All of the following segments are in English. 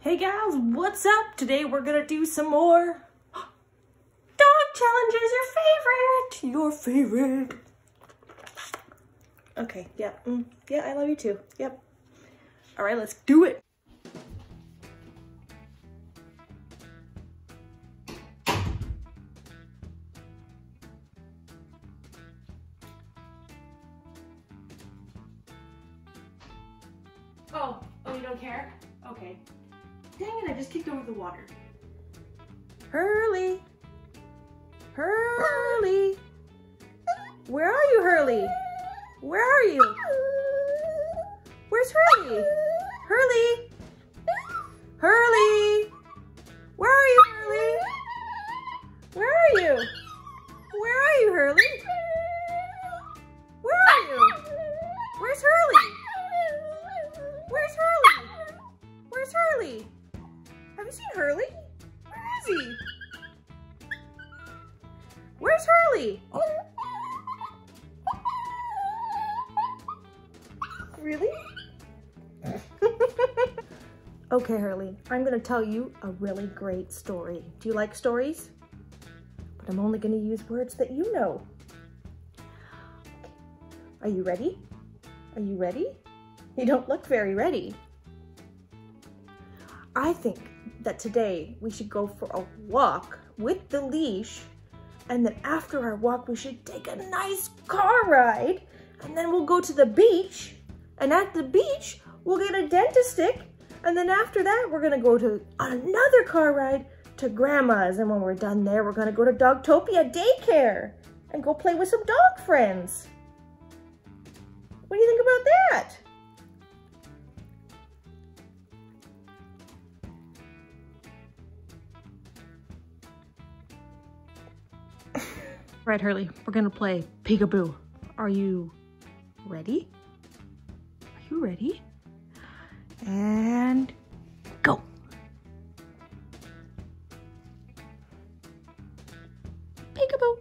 Hey gals, what's up? Today we're gonna do some more dog challenges, your favorite. Okay, yeah, yeah, I love you too, yep. All right, let's do it. Oh, you don't care? Okay. Dang it, I just kicked over the water. Hurley! Hurley! Where are you, Hurley? Where are you? Where's Hurley? Hurley! Hurley! Where are you, Hurley? Where are you? Where are you, Hurley? Where are you? Where's Hurley? Where's Hurley? Where's Hurley? Have you seen Hurley? Where is he? Where's Hurley? Really? Okay, Hurley, I'm gonna tell you a really great story. Do you like stories? But I'm only gonna use words that you know. Are you ready? Are you ready? You don't look very ready. I think that today we should go for a walk with the leash, and then after our walk we should take a nice car ride, and then we'll go to the beach, and at the beach we'll get a dentist stick, and then after that we're gonna go to another car ride to Grandma's, and when we're done there we're gonna go to Dogtopia daycare and go play with some dog friends. What do you think about that? Right, Hurley, we're gonna play Peekaboo. Are you ready? Are you ready? And go. Peekaboo.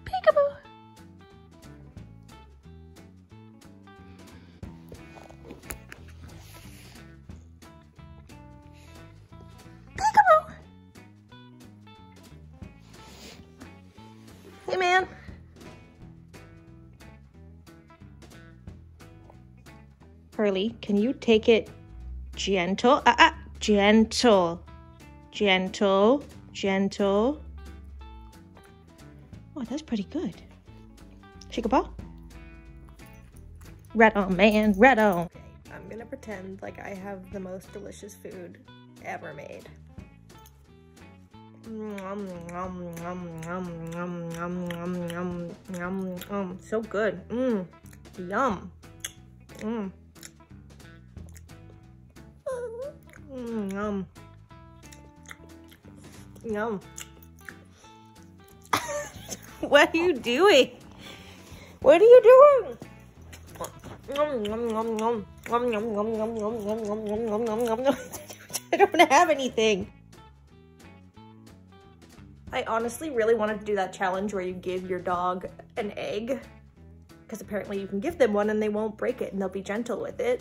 Peekaboo. Hey, man. Hurley, can you take it gentle? Gentle. Gentle. Gentle. Oh, that's pretty good. Shake a ball. Right on, man. Right on. Okay, I'm gonna pretend like I have the most delicious food ever made. So good. Yum. Yum. Yum. What are you doing? What are you doing? I don't have anything. I honestly really wanted to do that challenge where you give your dog an egg, because apparently you can give them one and they won't break it and they'll be gentle with it.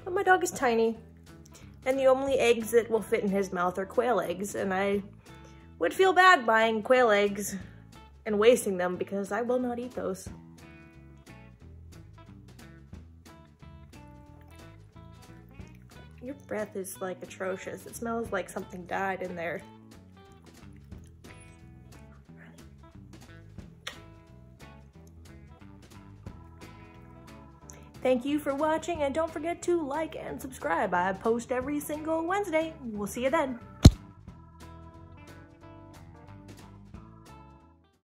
But my dog is tiny, and the only eggs that will fit in his mouth are quail eggs, and I would feel bad buying quail eggs and wasting them because I will not eat those. Your breath is like atrocious. It smells like something died in there. Thank you for watching, and don't forget to like and subscribe. I post every single Wednesday. We'll see you then.